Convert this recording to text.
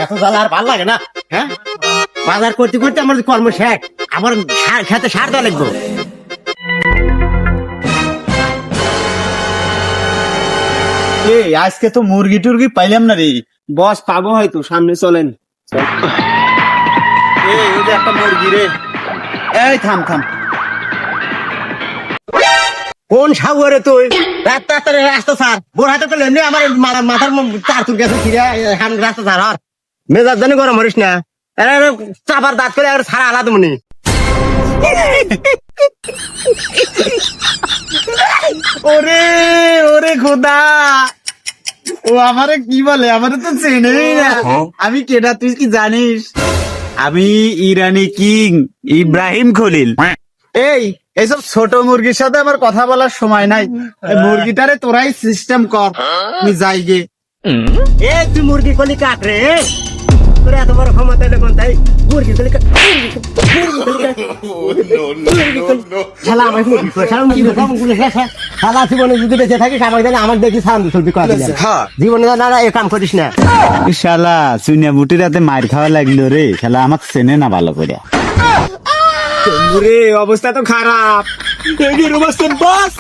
এত জ্বালা আর ভালো লাগে না। হ্যাঁ, বাজার করতে করতে আমার কর্ম শেষ, আবার খেতে সার দেওয়া লাগবো। আজকে তো মুরগি টুরগি পাইলাম না রে। বস পাবো হয়তো, সামনে চলেন। এই যে একটা মুরগি রে। এই থাম থাম। কোন সাগুয়ারে তুই? রাস্তা স্যার বোর হাতে তো এমনি আমার মাথার চার চুল গেছে ফিরে রাস্তা স্যার আর মেজাজ জানি গরম হরিস না। চাপার দাঁত করে আর সারা আলাদা মনি। ওরে ওরে খোদা, ও আমারে কি বলে, আমারে তো চেনেই না। আমি কেডা তুই কি জানিস? আমি ইরানি কিং ইব্রাহিম খলিল। এই এইসব ছোট মুরগির সাথে আমার কথা বলার সময় নাই। এই মুরগিটারে তোরাই সিস্টেম কর, আমি যাই গে। এ তুই মুরগি কলি কাট রে, তোর এত বড় ক্ষমতা এলে কোন তাই মুরগি কলি কাট। শালা আমার মুরগি কই, শালা মুরগি কই, মুরগি কই, শালা জীবনে যদি বেঁচে থাকিস আমাকে জানি, আমার দেখি সালাম দিবি কয় দিলে। জীবনে না না এ কাম করিস না। শালা চুনিয়া বুটি রাতে মার খাওয়া লাগলো রে, শালা আমাকে চেনে না ভালো করে। রে অবস্থা তো খারাপ। অবস্থা বস